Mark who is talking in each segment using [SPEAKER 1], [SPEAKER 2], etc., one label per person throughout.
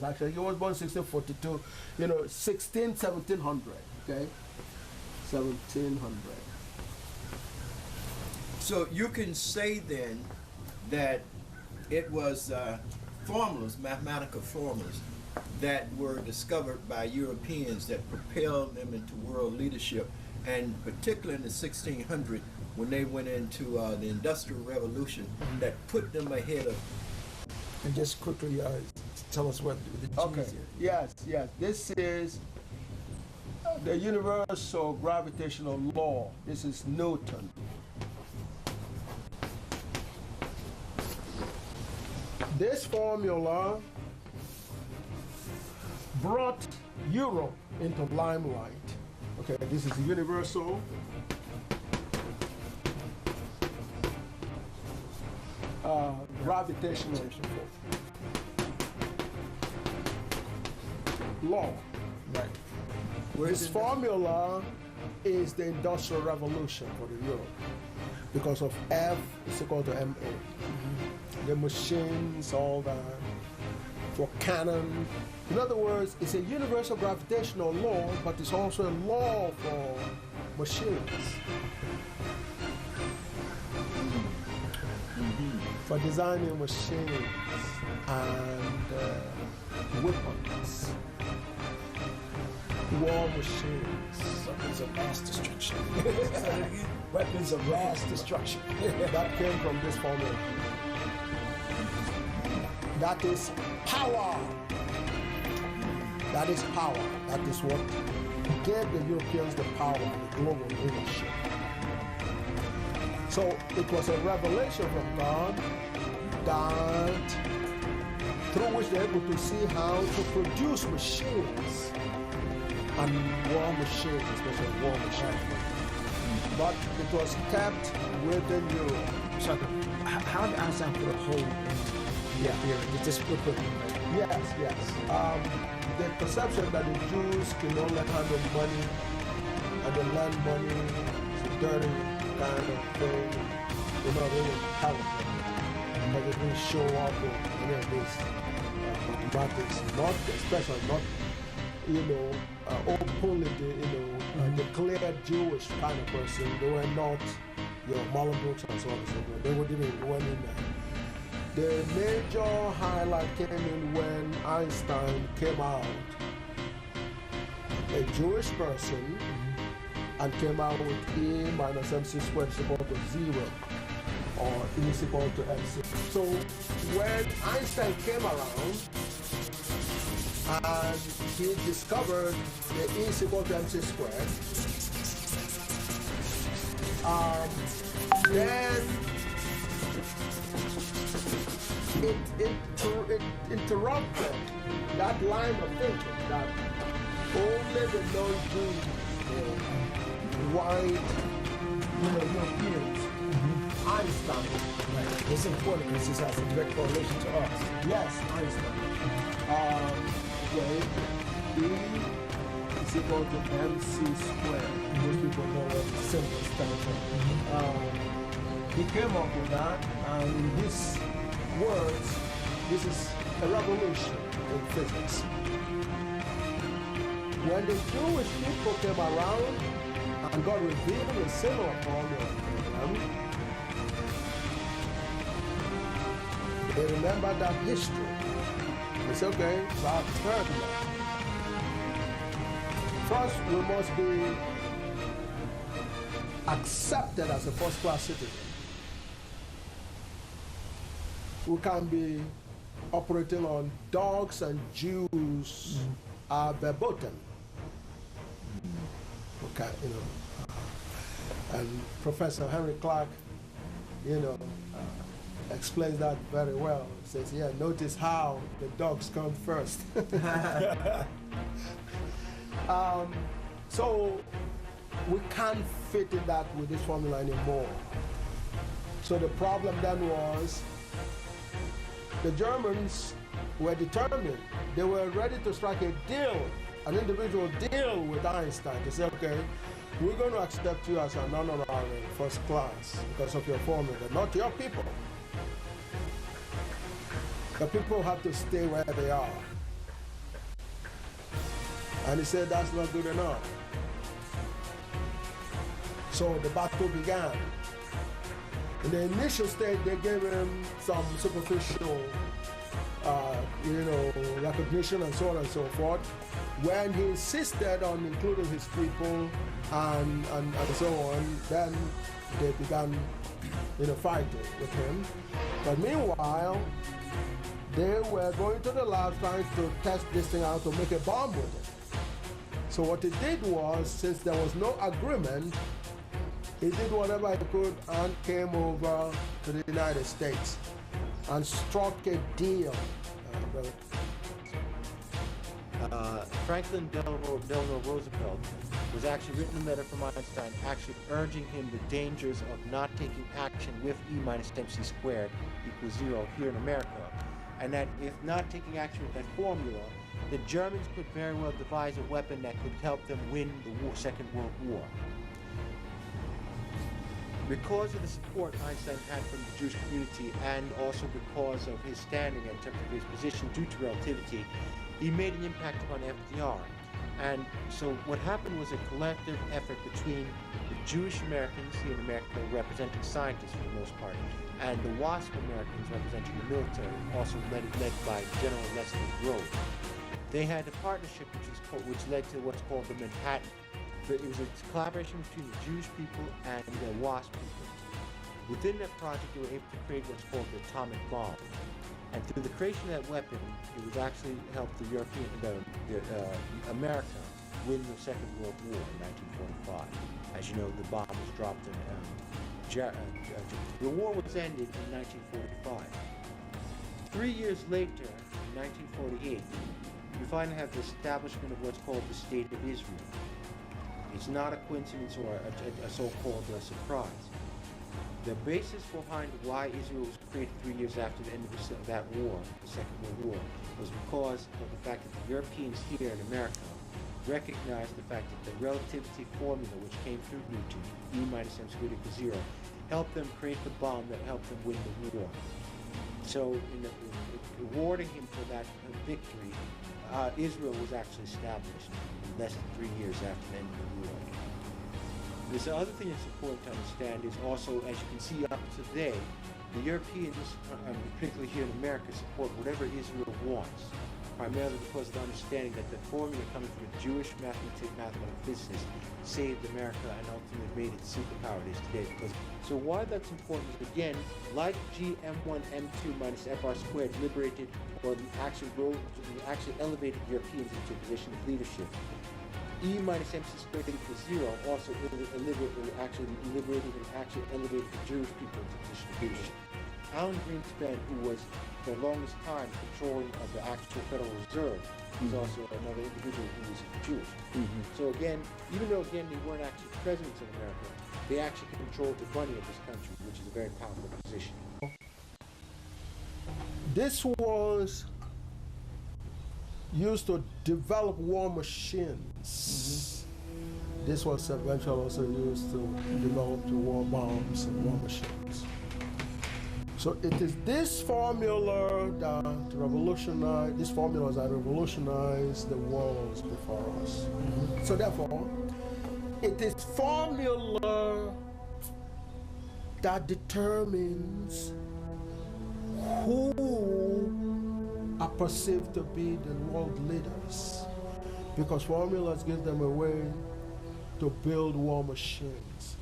[SPEAKER 1] Actually, he was born 1642, 1700, okay? 1700.
[SPEAKER 2] So you can say then that it was formulas, mathematical formulas, that were discovered by Europeans that propelled them into world leadership, and particularly in the 1600s when they went into the Industrial Revolution, that put them ahead of.
[SPEAKER 3] And just quickly tell us what the G's
[SPEAKER 1] Okay.
[SPEAKER 3] is.
[SPEAKER 1] Yes. This is the universal gravitational law. This is Newton. This formula brought Europe into limelight. Okay, this is universal gravitational law.
[SPEAKER 3] Right.
[SPEAKER 1] This formula is the Industrial Revolution for the Europe because of F is equal to ma. The machines, all that, for cannon. In other words, it's a universal gravitational law, but it's also a law for machines. For designing machines and weapons, war machines.
[SPEAKER 3] Weapons of mass destruction. Weapons of mass destruction.
[SPEAKER 1] That came from this formula. That is power. That is power. That is what gave the Europeans the power of the global leadership. So it was a revelation from God that through which they're able to see how to produce machines and war machines, especially war machines. But it was kept within Europe.
[SPEAKER 3] So, how did Einstein put a hold in the theory? Did this put it?
[SPEAKER 1] Yes. The perception that the Jews can only handle money and they lend money, it's a dirty kind of thing. They're not really intelligent. But they didn't show up with any of this mathematics, not especially not, openly, declared Jewish kind of person. They were not, Marlon Brooks and so on and so forth. They wouldn't even went in there. The major highlight came in when Einstein came out, a Jewish person, and came out with E minus MC squared is equal to 0, or E is equal to MC. So when Einstein came around, and he discovered the E is equal to MC squared, then it interrupted that line of thinking that only the non-Jews, white, Europeans, Einstein.
[SPEAKER 3] Right. It's important because this has a direct correlation to us.
[SPEAKER 1] Yes, Einstein. E is equal to MC squared. Most people know what the symbol stands for. He came up with that, and in his words, this is a revolution in physics. When the Jewish people came around and God revealed a similar formula to them, they remembered that history. They said, okay, so I've heard that. First, we must be accepted as a first-class citizen. We can be operating on dogs and Jews verboten. Okay, and Professor Henry Clark, explains that very well. He says, yeah, notice how the dogs come first. So we can't fit in that with this formula anymore. So the problem then was the Germans were determined. They were ready to strike a deal, an individual deal with Einstein to say, okay, we're going to accept you as an honorary first class because of your formula, not your people. The people have to stay where they are. And he said that's not good enough. So the battle began. In the initial stage, they gave him some superficial, recognition and so on and so forth. When he insisted on including his people and so on, then they began, fighting with him. But meanwhile, they were going to the lab trying to test this thing out to make a bomb with it. So what he did was, since there was no agreement, he did whatever he could and came over to the United States and struck a deal.
[SPEAKER 4] Franklin Delano Roosevelt was actually written a letter from Einstein actually urging him the dangers of not taking action with E minus MC squared equals 0 here in America, and that if not taking action with that formula, the Germans could very well devise a weapon that could help them win the Second World War. Because of the support Einstein had from the Jewish community and also because of his standing in terms of his position due to relativity, he made an impact upon FDR. And so what happened was a collective effort between the Jewish Americans here in America representing scientists for the most part, and the WASP Americans representing the military, also led by General Leslie Grove. They had a partnership which led to what's called the Manhattan. But it was a collaboration between the Jewish people and the WASP people. Within that project, they were able to create what's called the atomic bomb. And through the creation of that weapon, it was actually helped the America win the Second World War in 1945. As you know, the bomb was dropped in the war was ended in 1945. 3 years later, in 1948, you finally have the establishment of what's called the State of Israel. It's not a coincidence or a so-called surprise. The basis behind why Israel was created 3 years after the end of that war, the Second World War, was because of the fact that the Europeans here in America recognized the fact that the relativity formula, which came through Newton, E minus m squared equals 0, helped them create the bomb that helped them win the war. So in rewarding him for that victory, Israel was actually established less than 3 years after the end of the war. This other thing that's important to understand is also, as you can see up to today, the Europeans, particularly here in America, support whatever Israel wants, primarily because of the understanding that the formula coming from a Jewish mathematical physicist saved America and ultimately made it the superpower it is today. So why that's important is, again, like GM1 M2 minus FR squared liberated or actually elevated Europeans into a position of leadership, E minus MC squared equals 0 also actually liberated and actually elevated the Jewish people into a position of leadership. Alan Greenspan, who was for the longest time controlling of the actual Federal Reserve, was also another individual who was Jewish. So again, even though they weren't actually presidents of America, they actually controlled the money of this country, which is a very powerful position.
[SPEAKER 1] This was used to develop war machines. This was eventually also used to develop the war bombs and war machines. So it is this formula that revolutionized the worlds before us. So therefore, it is formula that determines who are perceived to be the world leaders, because formulas give them a way to build war machines.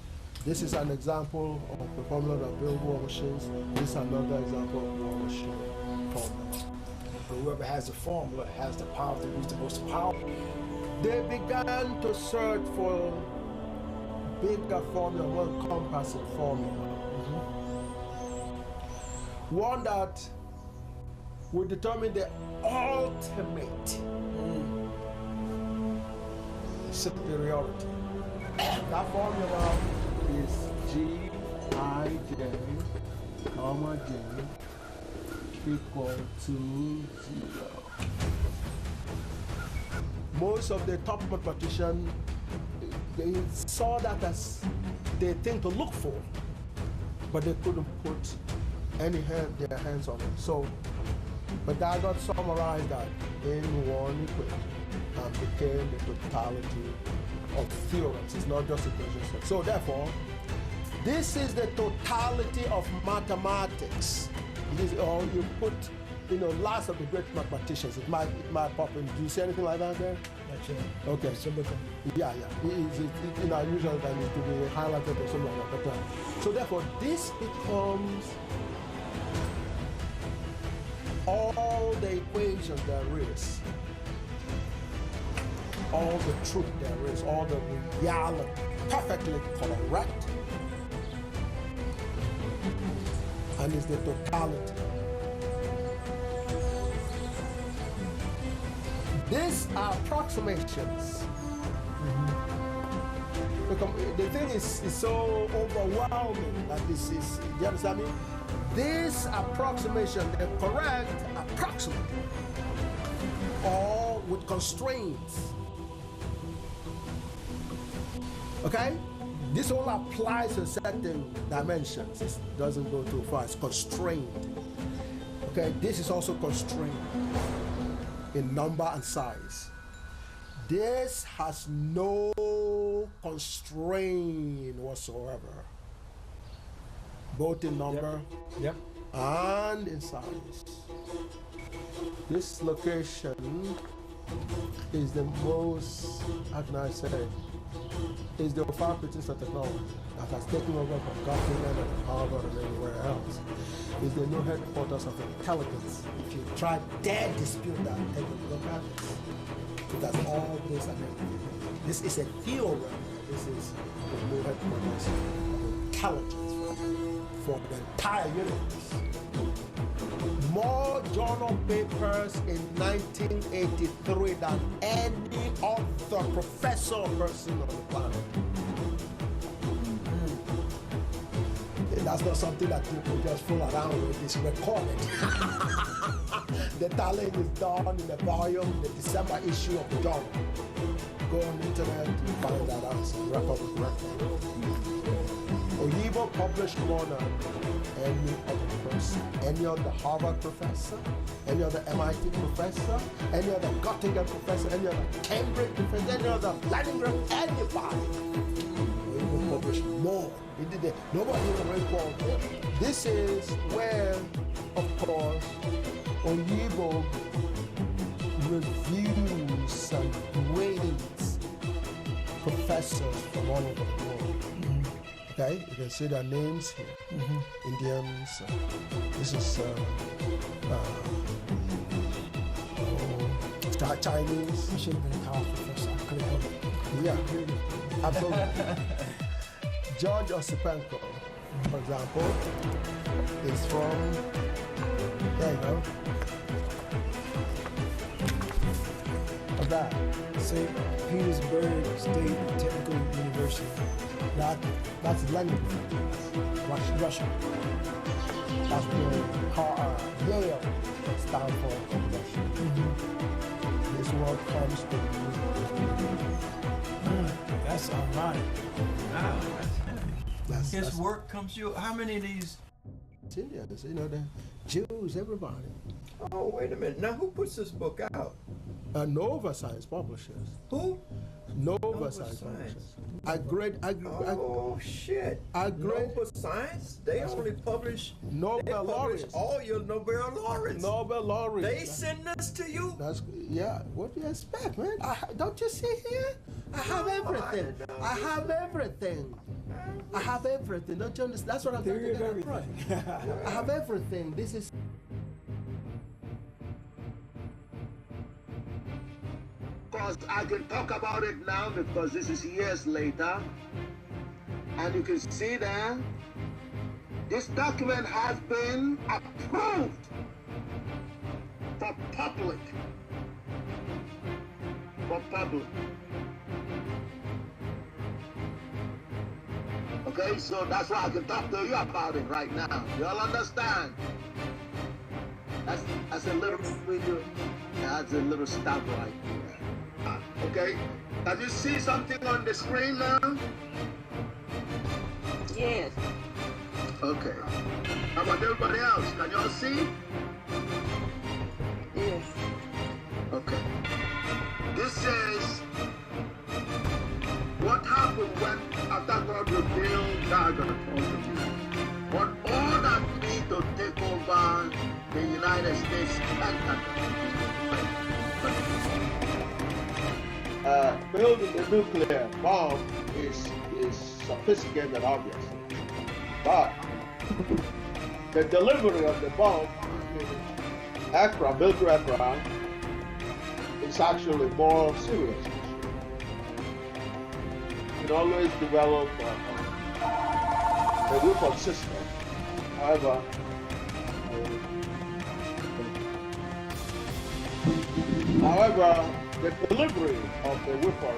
[SPEAKER 1] This is an example of the formula that build war machines. This is another example of war machine formula.
[SPEAKER 3] But whoever has the formula has the power to use the most powerful.
[SPEAKER 1] They began to search for bigger formula, more encompassing formula. One that would determine the ultimate superiority. That formula is G-I-J, comma J, equal to 0. Most of the top mathematicians, they saw that as the thing to look for, but they couldn't put their hands on it. So, but that got summarized that in one equation. and became the totality of theorems. It's not just equations. So therefore, this is the totality of mathematics. Or you put, lots of the great mathematicians. It might pop in. Do you see anything like that there?
[SPEAKER 3] Not yet.
[SPEAKER 1] Okay. Yeah. Usually that needs to be highlighted or something like that. So therefore, this becomes all the equations there is, all the truth there is, all the reality, perfectly correct, and it's the totality. These are approximations. The thing is so overwhelming that this is, do you understand me? This approximation, the correct approximate, or with constraints. Okay? This all applies to certain dimensions. It doesn't go too far. It's constrained. Okay? This is also constrained in number and size. This has no constraint whatsoever, both in number and in size. This location is the most, how can I say, is the faculties of technology that has taken over from government and Harvard and everywhere else. Is the new headquarters of intelligence. If you try dare dispute that, take a look at this. Because all this and everything. This is a theorem. This is the new headquarters of intelligence for the entire universe. More journal papers in 1983 than any other professor or person on the planet. That's not something that people just fool around with. It's recorded. The tallying is done in the volume, the December issue of the journal. Go on the internet and find that out. It's a record. Oyibo published more than any other person, any other Harvard professor, any other MIT professor, any other Göttingen professor, any other Cambridge professor, any other Leningrad, anybody. Oyibo published more. He did it. Nobody even recalled. This is where, of course, Oyibo reviews and grades professors from all over the world. Okay, you can see their names here. Indians. This is Chinese.
[SPEAKER 3] You should have been a college professor. I could have helped.
[SPEAKER 1] Yeah, absolutely. George Osipenko, for example, is from, there you go. What's that?
[SPEAKER 3] St. Petersburg State Technical University.
[SPEAKER 1] That's Lenin.
[SPEAKER 3] Russia.
[SPEAKER 1] That's the Yale Stanford Russia. This one comes to
[SPEAKER 3] That's ironic.
[SPEAKER 2] Wow,
[SPEAKER 1] that's
[SPEAKER 2] his work comes to you. How many of these?
[SPEAKER 1] Indians, the Jews, everybody.
[SPEAKER 2] Oh, wait a minute. Now, who puts this book out?
[SPEAKER 1] Nova Science Publishers.
[SPEAKER 2] Who?
[SPEAKER 1] Nova Science Publishers.
[SPEAKER 2] Oh, shit. Nova Science? They only publish
[SPEAKER 1] Nobel laureates.
[SPEAKER 2] All your Nobel laureates.
[SPEAKER 1] Nobel laureates.
[SPEAKER 2] They send this to you?
[SPEAKER 1] Yeah. What do you expect, man? Don't you see here? I have everything. I have everything. I have everything. Don't you understand? That's what I'm trying to get across. I have everything. This is. Because I can talk about it now because this is years later. And you can see there, this document has been approved for public. Okay, so that's why I can talk to you about it right now. Y'all understand? That's a little video. That's a little stop right here. Okay? Can you see something on the screen now?
[SPEAKER 5] Yes.
[SPEAKER 1] Okay. How about everybody else? Can y'all see?
[SPEAKER 5] Yes.
[SPEAKER 1] Okay.
[SPEAKER 5] This is what happened when after God revealed Dagon unto me. But all that need to take over the United States building the nuclear bomb is sophisticated, obviously. But the delivery of the bomb, aircraft, military aircraft, is actually more serious. You can always develop a weapon system. However, the delivery of the weapon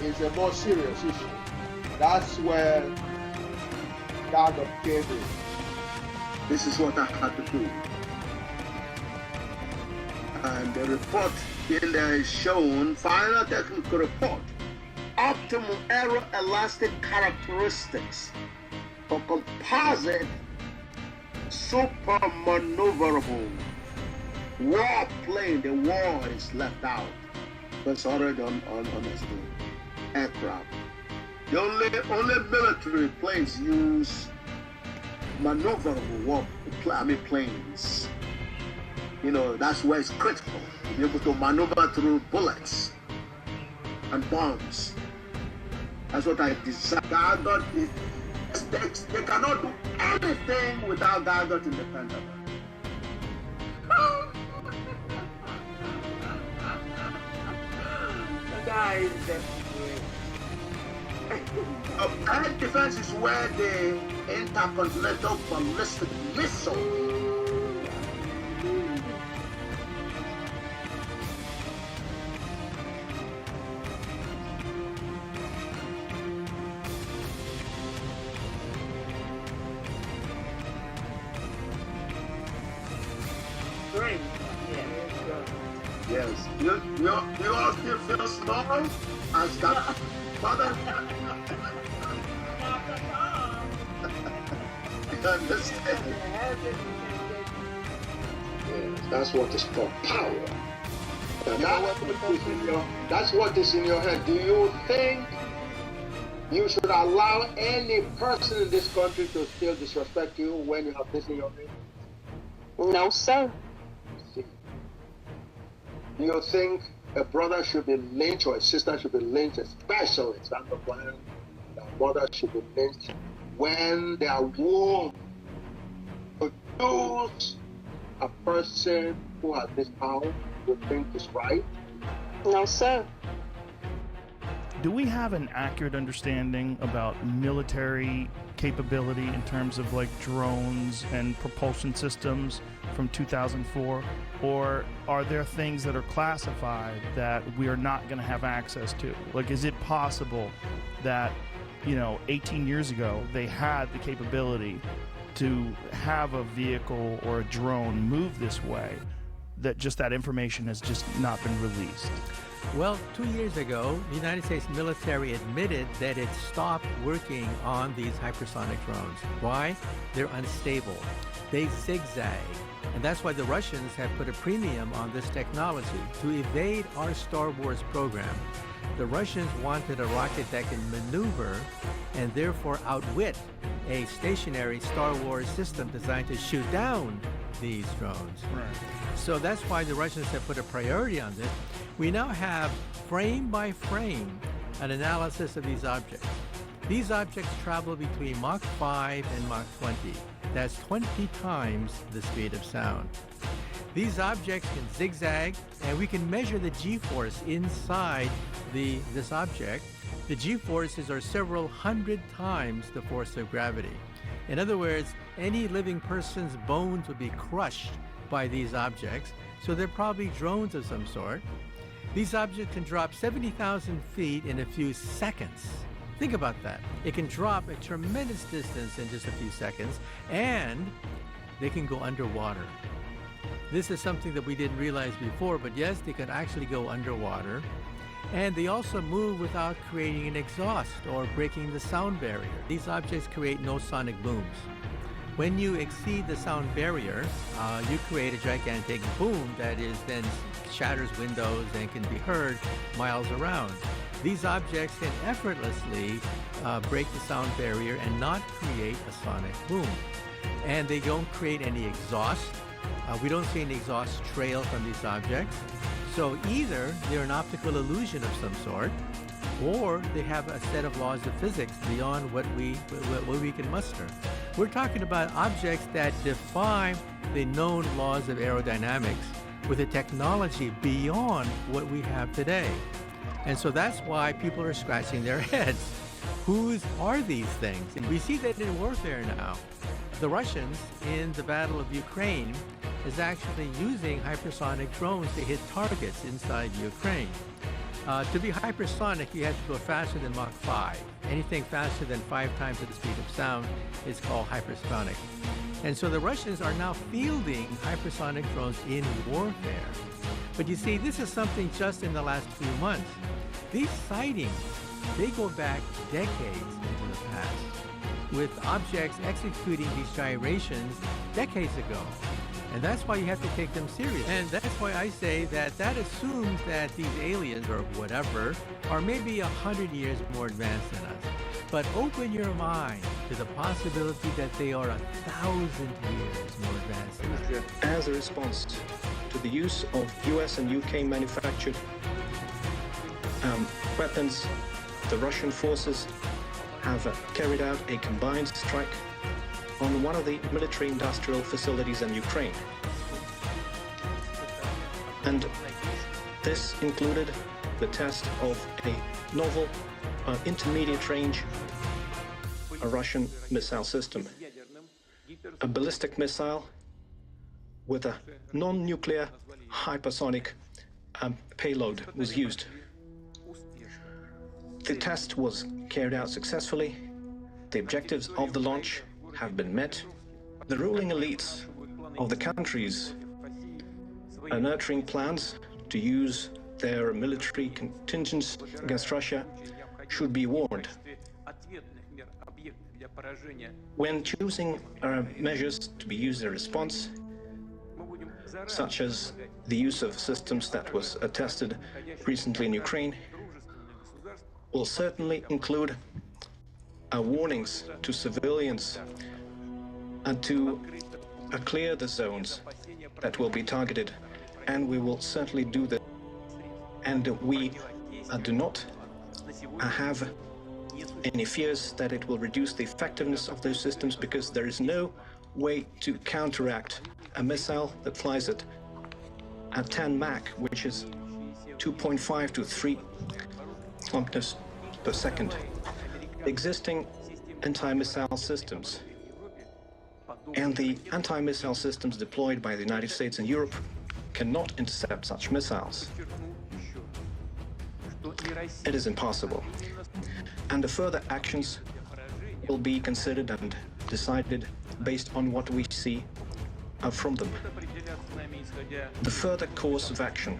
[SPEAKER 5] is a more serious issue. That's where God gave it. This is what I had to do. And the report in there is shown, final technical report, optimal aero elastic characteristics for composite super maneuverable war plane. The war is left out. It's already on the aircraft. The only military planes use maneuverable planes. You know, that's where it's critical to be able to maneuver through bullets and bombs. That's what I desire. They cannot do anything without Gadget in the Pentagon. The guy is definitely. Air defense is where the intercontinental ballistic missile. Yes. You all still feel small as that mother? You understand? Yes, that's what is called power. That's what is in your head. Do you think you should allow any person in this country to still disrespect you when you have this in your head?
[SPEAKER 6] No, sir.
[SPEAKER 5] Do you think a brother should be lynched or a sister should be lynched, especially when a brother should be lynched when they are warned to choose a person who has this power you think is right?
[SPEAKER 6] No, sir.
[SPEAKER 7] Do we have an accurate understanding about military capability in terms of like drones and propulsion systems from 2004? Or are there things that are classified that we are not going to have access to? Like, is it possible that, 18 years ago, they had the capability to have a vehicle or a drone move this way, that just that information has just not been released?
[SPEAKER 8] Well, 2 years ago, the United States military admitted that it stopped working on these hypersonic drones. Why? They're unstable. They zigzag. And that's why the Russians have put a premium on this technology. To evade our Star Wars program, the Russians wanted a rocket that can maneuver and therefore outwit a stationary Star Wars system designed to shoot down these drones.
[SPEAKER 7] Right.
[SPEAKER 8] So that's why the Russians have put a priority on this. We now have frame by frame an analysis of these objects. These objects travel between Mach 5 and Mach 20. That's 20 times the speed of sound. These objects can zigzag, and we can measure the G-force inside this object. The G-forces are several hundred times the force of gravity. In other words, any living person's bones would be crushed by these objects, so they're probably drones of some sort. These objects can drop 70,000 feet in a few seconds. Think about that. It can drop a tremendous distance in just a few seconds, and they can go underwater. This is something that we didn't realize before, but yes, they can actually go underwater. And they also move without creating an exhaust or breaking the sound barrier. These objects create no sonic booms. When you exceed the sound barrier, you create a gigantic boom that is then shatters windows and can be heard miles around. These objects can effortlessly break the sound barrier and not create a sonic boom. And they don't create any exhaust. We don't see any exhaust trail from these objects. So either they're an optical illusion of some sort, or they have a set of laws of physics beyond what we can muster. We're talking about objects that defy the known laws of aerodynamics with a technology beyond what we have today. And so that's why people are scratching their heads. Whose are these things? And we see that in warfare now. The Russians in the Battle of Ukraine is actually using hypersonic drones to hit targets inside Ukraine. To be hypersonic, you have to go faster than Mach 5. Anything faster than 5 times the speed of sound is called hypersonic. And so the Russians are now fielding hypersonic drones in warfare. But you see, this is something just in the last few months. These sightings, they go back decades into the past, with objects executing these gyrations decades ago. And that's why you have to take them serious. And that's why I say that assumes that these aliens or whatever are maybe 100 years more advanced than us. But open your mind to the possibility that they are 1,000 years more advanced than us.
[SPEAKER 9] As a response to the use of US and UK manufactured weapons, the Russian forces have carried out a combined strike on one of the military-industrial facilities in Ukraine. And this included the test of a novel intermediate-range Russian missile system. A ballistic missile with a non-nuclear hypersonic payload was used. The test was carried out successfully. The objectives of the launch have been met. The ruling elites of the countries are nurturing plans to use their military contingents against Russia should be warned. When choosing measures to be used in response, such as the use of systems that was tested recently in Ukraine, will certainly include warnings to civilians and to clear the zones that will be targeted, and we will certainly do that. And we do not have any fears that it will reduce the effectiveness of those systems, because there is no way to counteract a missile that flies at 10 Mach, which is 2.5 to 3 kilometers per second. Existing anti-missile systems and the anti-missile systems deployed by the United States and Europe cannot intercept such missiles. It is impossible. And the further actions will be considered and decided based on what we see from them. The further course of action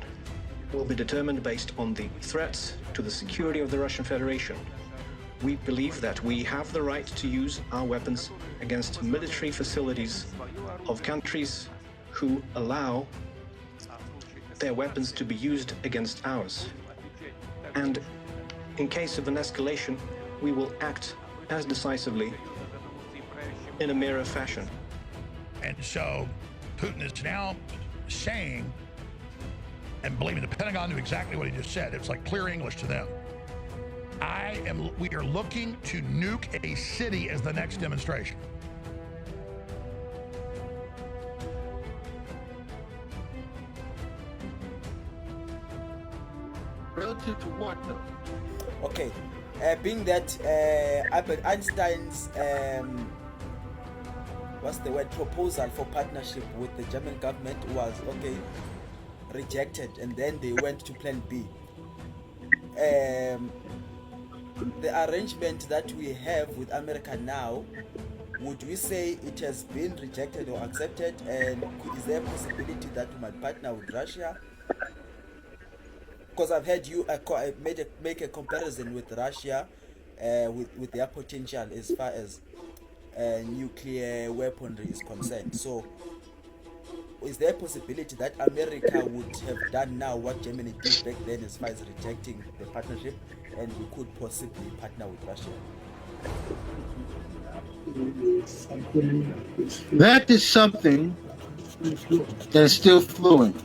[SPEAKER 9] will be determined based on the threats to the security of the Russian Federation. We believe that we have the right to use our weapons against military facilities of countries who allow their weapons to be used against ours. And in case of an escalation, we will act as decisively in a mirror fashion.
[SPEAKER 10] And so Putin is now saying, and believe me, the Pentagon knew exactly what he just said. It's like clear English to them. We are looking to nuke a city as the next demonstration.
[SPEAKER 5] Relative to what though?
[SPEAKER 3] Okay, being that Albert Einstein's proposal for partnership with the German government was rejected, and then they went to Plan B. The arrangement that we have with America now, would we say it has been rejected or accepted, and is there a possibility that we might partner with Russia? Because I've heard you make a comparison with Russia with their potential as far as nuclear weaponry is concerned. So is there a possibility that America would have done now what Germany did back then as far as rejecting the partnership, and we could possibly partner with Russia?
[SPEAKER 11] That is something that is still fluid.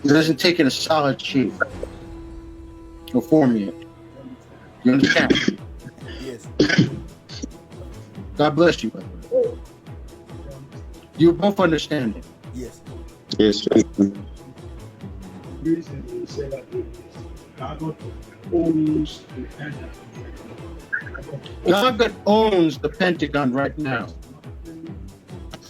[SPEAKER 11] It doesn't take it a solid shape or form yet. You understand?
[SPEAKER 3] Yes.
[SPEAKER 11] God bless you. You both understand it.
[SPEAKER 3] Yes.
[SPEAKER 12] Yes.
[SPEAKER 11] God owns the Pentagon right now.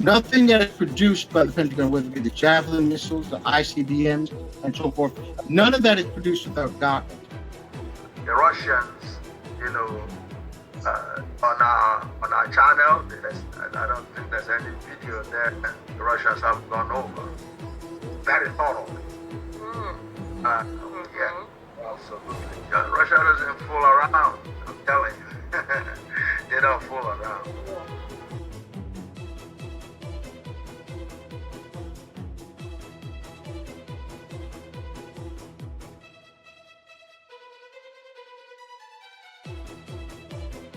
[SPEAKER 11] Nothing that is produced by the Pentagon, whether it be the Javelin missiles, the ICBMs, and so forth, none of that is produced without God.
[SPEAKER 5] The Russians, on our channel, I don't think there's any video there. The Russians have gone over very thoroughly. Yeah, absolutely. Russia doesn't fool around. I'm telling you, they don't fool around.